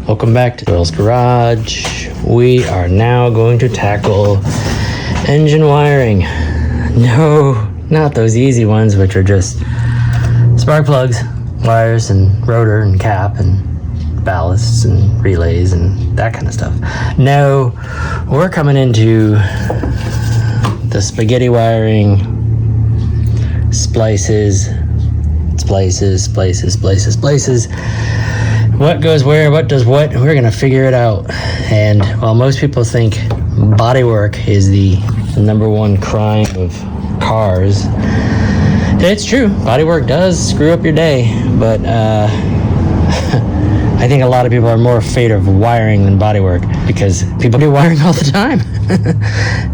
Welcome back to Doyle's Garage. We are now going to tackle engine wiring. No, not those easy ones, which are just spark plugs, wires, and rotor, and cap, and ballasts, and relays, and that kind of stuff. No, we're coming into the spaghetti wiring, splices. What goes where, what does what, we're gonna figure it out. And while most people think bodywork is the number one crime of cars, it's true, bodywork does screw up your day, but I think a lot of people are more afraid of wiring than bodywork because people do wiring all the time.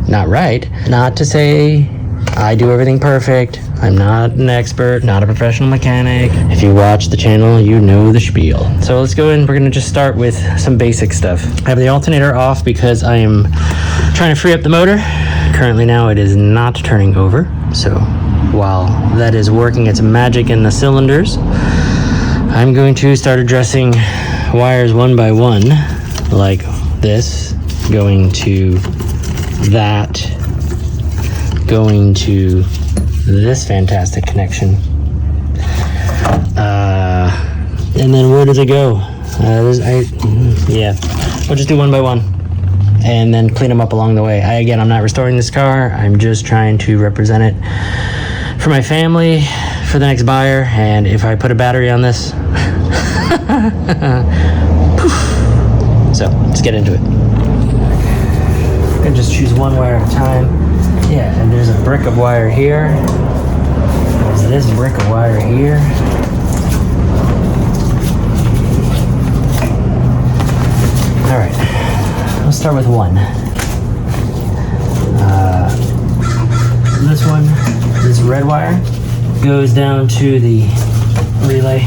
Not right. Not to say I do everything perfect. I'm not an expert, not a professional mechanic. If you watch the channel, you know the spiel. So let's go in. We're going to just start with some basic stuff. I have the alternator off because I am trying to free up the motor. Currently now it is not turning over. So while that is working its magic in the cylinders, I'm going to start addressing wires one by one, like this, going to that, going to this fantastic connection, and then where does it go? Yeah, we'll just do one by one and then clean them up along the way. Again, I'm not restoring this car, I'm just trying to represent it for my family, for the next buyer. And if I put a battery on this, so let's get into it. I can just choose one wire at a time. Yeah, and there's a brick of wire here. There's this brick of wire here. All right, let's start with one. This one, this red wire, goes down to the relay,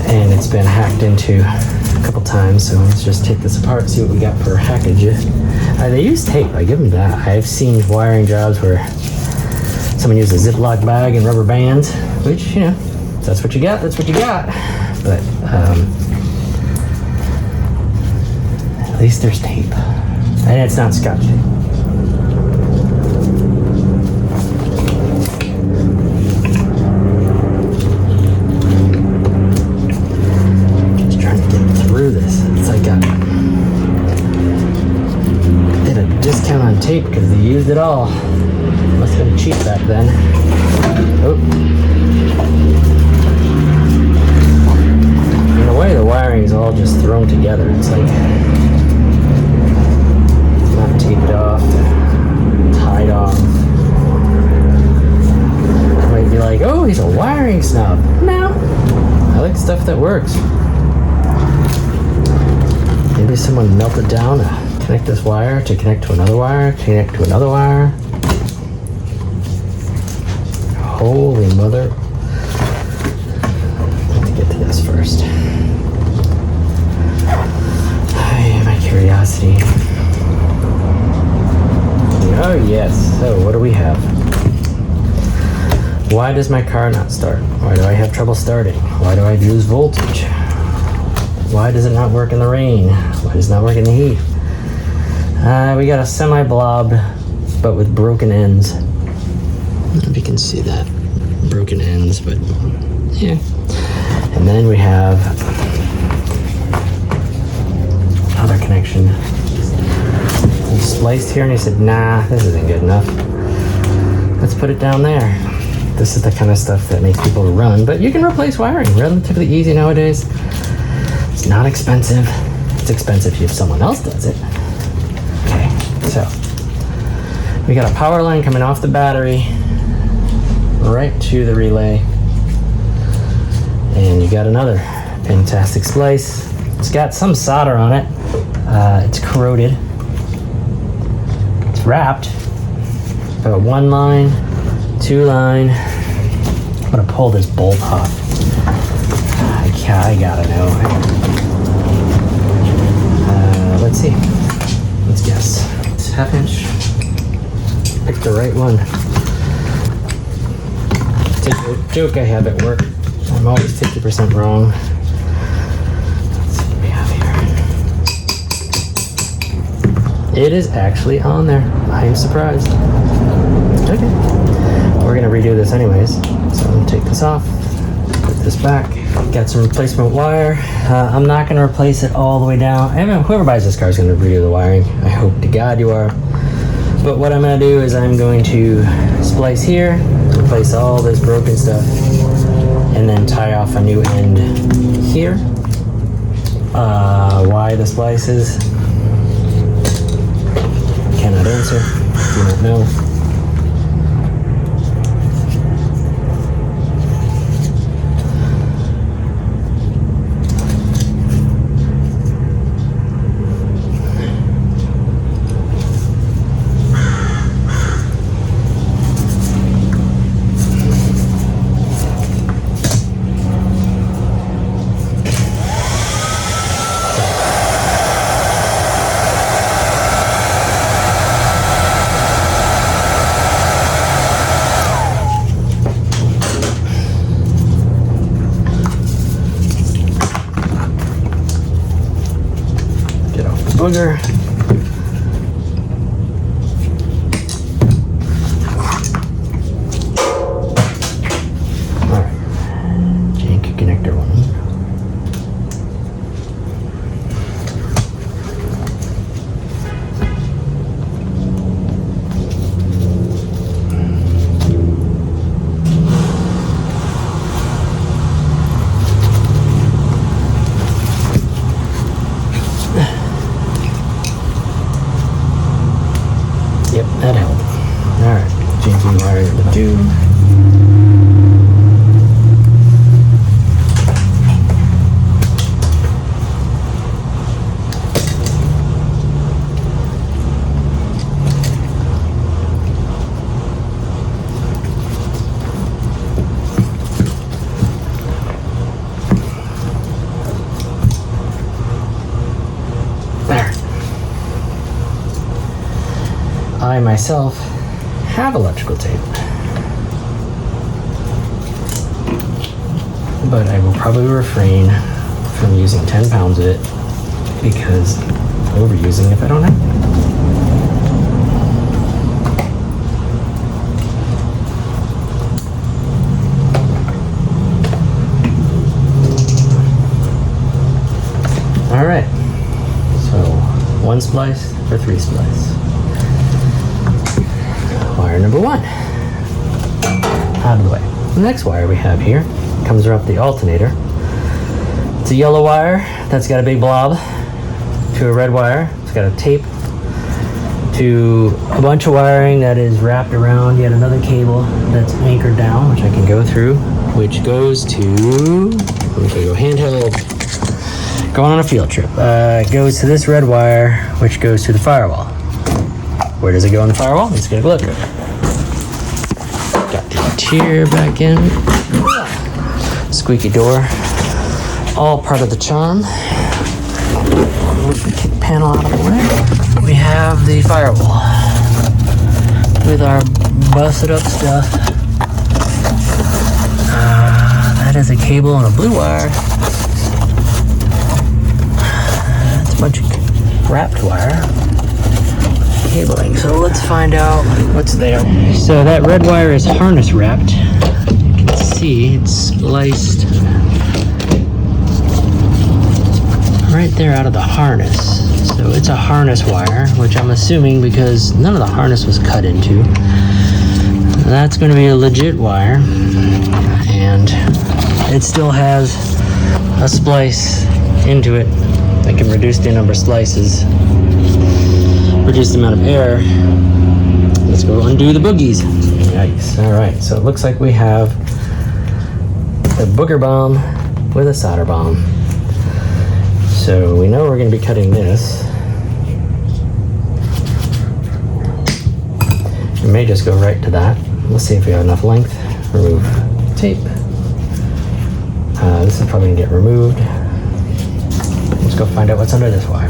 and it's been hacked into a couple times, so let's just take this apart and see what we got per hackage. They use tape, I give them that. I've seen wiring jobs where someone used a Ziploc bag and rubber bands, which, you know, if that's what you got, that's what you got. But at least there's tape. And it's not Scotch tape. Just trying to get through this. It's like a discount on tape because they used it all. Must have been cheap back then. Oh. In a way, the wiring is all just thrown together. It's like not taped off, tied off. You might be like, oh, he's a wiring snob. No, I like stuff that works. Maybe someone melted down connect this wire to connect to another wire, connect to another wire. Holy mother. Let me get to this first. My curiosity. Oh yes, so what do we have? Why does my car not start? Why do I have trouble starting? Why do I lose voltage? Why does it not work in the rain? Why does it not work in the heat? We got a semi-blob, but with broken ends. I don't know if you can see that. Broken ends, but yeah. And then we have another connection. He spliced here and he said, nah, this isn't good enough. Let's put it down there. This is the kind of stuff that makes people run, but you can replace wiring relatively easy nowadays. It's not expensive. It's expensive if someone else does it. Okay, so we got a power line coming off the battery right to the relay, and you got another fantastic splice. It's got some solder on it. It's corroded. It's wrapped. Got one line, two line. I'm gonna pull this bolt off. I gotta know. Let's see. Let's guess. It's half inch. Pick the right one. It's a joke I have at work. I'm always 50% wrong. Let's see what we have here. It is actually on there. I am surprised. Okay. We're gonna redo this anyways. So I'm gonna take this off, put this back. Got some replacement wire. I'm not gonna replace it all the way down. I mean, whoever buys this car is gonna redo the wiring. I hope to God you are. But what I'm gonna do is I'm going to splice here, replace all this broken stuff, and then tie off a new end here. Why the splices? Cannot answer. Do not know. Booger. Alright. Janky connector one. Yep, that helped. Alright, changing wire number 2. I myself have electrical tape, but I will probably refrain from using 10 pounds of it because overusing if I don't have to. All right, so 1 splice or 3 splice. Wire number 1 out of the way. The next wire we have here comes up the alternator. It's a yellow wire that's got a big blob to a red wire. It's got a tape to a bunch of wiring that is wrapped around yet another cable that's anchored down, which I can go through, which goes to, let me go handheld, going on a field trip. It goes to this red wire, which goes to the firewall. Where does it go in the firewall? Let's get a look. Got the tier back in. Squeaky door. All part of the charm. Move the kick panel out of the way. We have the firewall with our busted up stuff. That is a cable and a blue wire. That's a bunch of wrapped wire. Cabling. So let's find out what's there. So that red wire is harness wrapped. You can see it's spliced right there out of the harness. So it's a harness wire, which I'm assuming because none of the harness was cut into. That's going to be a legit wire, and it still has a splice into it that can reduce the number of slices. Reduce the amount of air. Let's go undo the boogies. Yikes. Alright, so it looks like we have the booger bomb with a solder bomb. So we know we're going to be cutting this. We may just go right to that. Let's see if we have enough length. Remove tape. This is probably going to get removed. Let's go find out what's under this wire.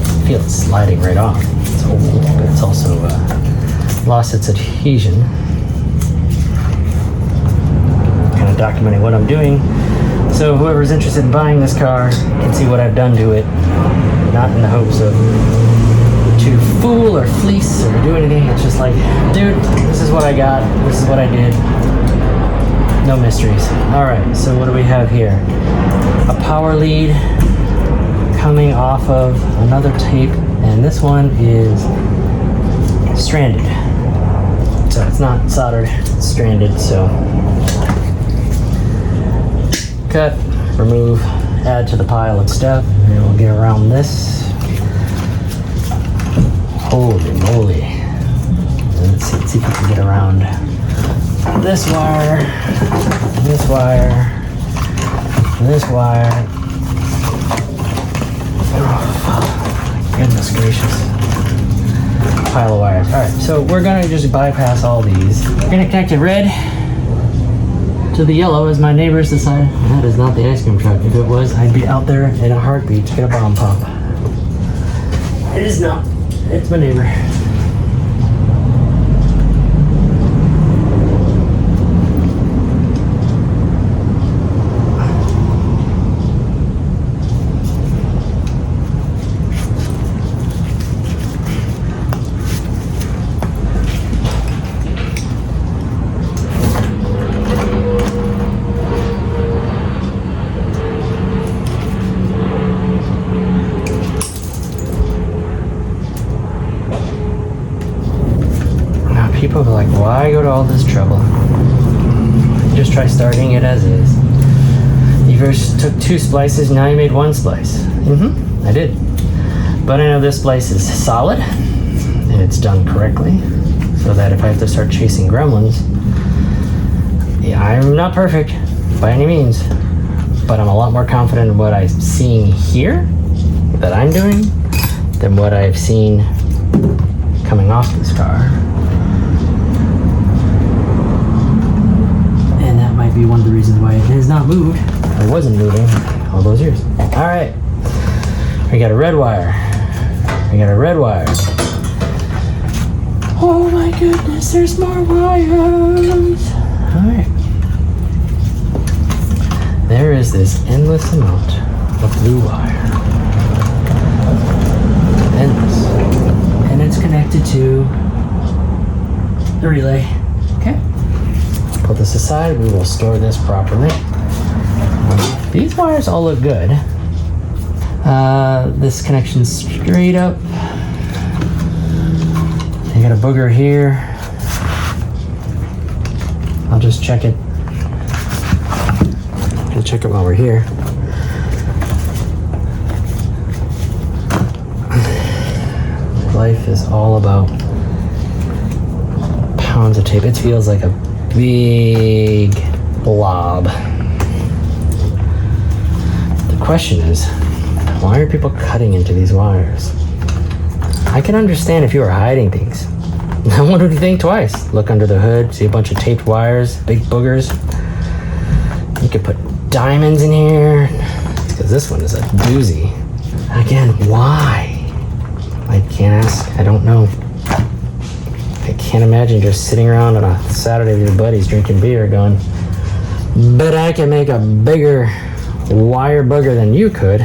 I feel it sliding right off. It's old, but it's also lost its adhesion. Kind of documenting what I'm doing, so whoever's interested in buying this car can see what I've done to it not in the hopes of to fool or fleece or do anything. It's just like, dude, this is what I got, this is what I did. No mysteries. Alright, so what do we have here? A power lead coming off of another tape, and this one is stranded. So it's not soldered, it's stranded, so cut, remove, add to the pile of stuff, and we'll get around this. Holy moly. Let's see if we can get around this wire, this wire, this wire. Oh, goodness gracious. Pile of wires. Alright, so we're gonna just bypass all these. We're gonna connect the red to the yellow as my neighbors decide. That is not the ice cream truck. If it was, I'd be out there in a heartbeat to get a bomb pop. It is not. It's my neighbor. People are like, why go to all this trouble? Just try starting it as is. You first took 2 splices, now you made 1 splice. I did. But I know this splice is solid, and it's done correctly, so that if I have to start chasing gremlins, yeah, I'm not perfect by any means, but I'm a lot more confident in what I'm seeing here that I'm doing than what I've seen coming off this car. Be one of the reasons why it has not moved, or wasn't moving all those years. All right, we got a red wire. We got a red wire. Oh my goodness, there's more wires. All right, there is this endless amount of blue wire. Endless, and it's connected to the relay. Okay. Put this aside, we will store this properly. These wires all look good. This connection's straight up. You got a booger here. I'll just check it. We'll check it while we're here. Life is all about pounds of tape. It feels like a big blob. The question is, why are people cutting into these wires? I can understand if you were hiding things. No one would think twice. Look under the hood, see a bunch of taped wires, big boogers. You could put diamonds in here, because this one is a doozy. Again, why? I can't ask, I don't know. I can't imagine just sitting around on a Saturday with your buddies drinking beer going, but I can make a bigger wire booger than you could.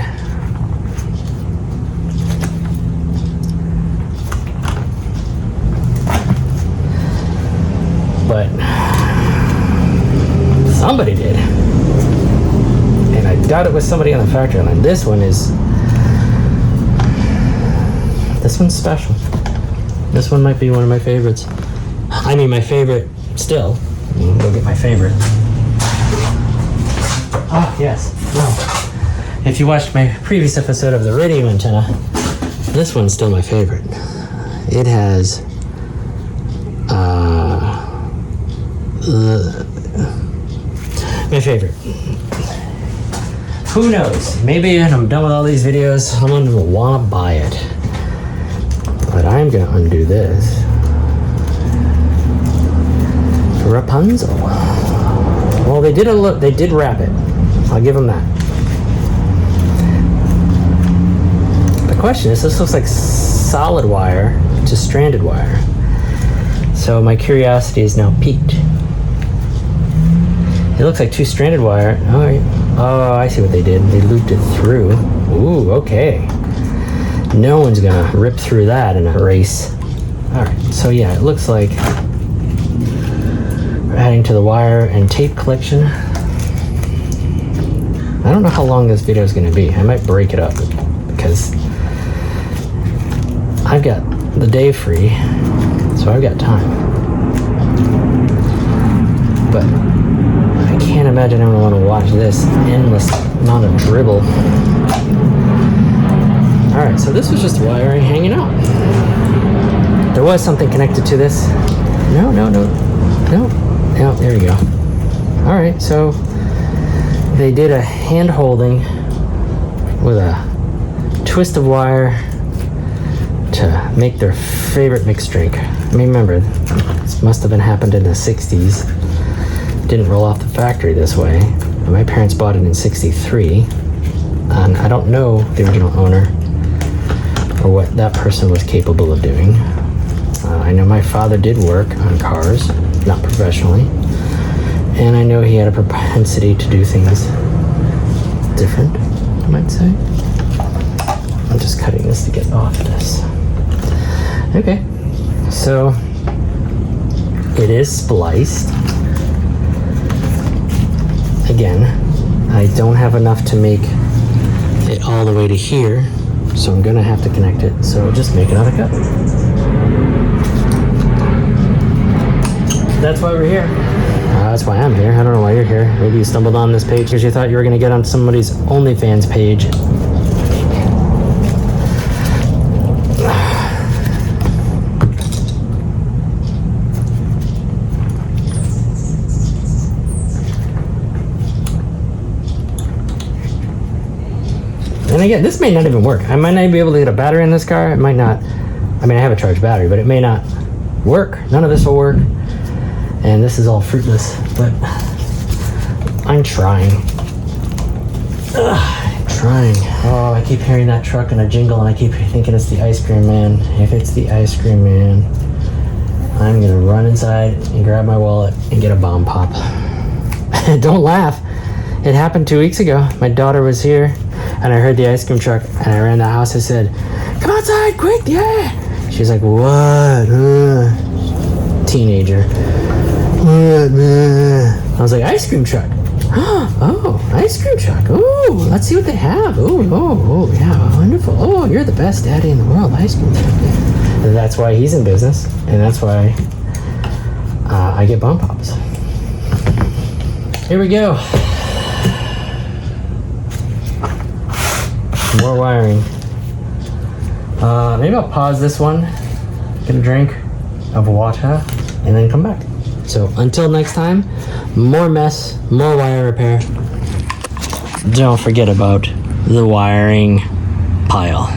But somebody did. And I doubt it was somebody on the factory line. This one's special. This one might be one of my favorites. I mean, my favorite still. Go get my favorite. Oh, yes. Well, if you watched my previous episode of the radio antenna, this one's still my favorite. It has my favorite. Who knows? Maybe when I'm done with all these videos, someone will want to buy it. But I'm gonna undo this. Rapunzel. Well, they did wrap it. I'll give them that. The question is, this looks like solid wire to stranded wire. So my curiosity is now piqued. It looks like 2 stranded wire. All right. Oh, I see what they did. They looped it through. Ooh, okay. No one's gonna rip through that in a race. All right, so yeah, it looks like we're adding to the wire and tape collection. I don't know how long this video is gonna be. I might break it up because I've got the day free, so I've got time. But I can't imagine I'm gonna want to watch this endless amount of dribble. All right, so this was just wiring hanging out. There was something connected to this. No, there we go. All right, so they did a hand holding with a twist of wire to make their favorite mixed drink. I mean, remember, this must have been happened in the 60s. Didn't roll off the factory this way. My parents bought it in 63, and I don't know the original owner or what that person was capable of doing. I know my father did work on cars, not professionally, and I know he had a propensity to do things different, I might say. I'm just cutting this to get off this. Okay, so it is spliced. Again, I don't have enough to make it all the way to here, so I'm gonna have to connect it. So just make another cut. That's why we're here. That's why I'm here. I don't know why you're here. Maybe you stumbled on this page because you thought you were gonna get on somebody's OnlyFans page. And again, this may not even work. I might not be able to get a battery in this car. It might not. I mean, I have a charged battery, but it may not work. None of this will work. And this is all fruitless, but I'm trying. I'm trying. Oh, I keep hearing that truck and a jingle, and I keep thinking it's the ice cream man. If it's the ice cream man, I'm gonna run inside and grab my wallet and get a bomb pop. Don't laugh. It happened 2 weeks ago. My daughter was here, and I heard the ice cream truck, and I ran to the house. I said, "Come outside, quick, yeah!" She's like, "What?" Teenager. "What, man?" I was like, "Ice cream truck." "Oh, ice cream truck. Oh, let's see what they have. Oh, yeah, wonderful. Oh, you're the best daddy in the world, ice cream truck." And that's why he's in business, and that's why I get bomb pops. Here we go. More wiring. Maybe I'll pause this one, get a drink of water, and then come back. So until next time, more mess, more wire repair. Don't forget about the wiring pile.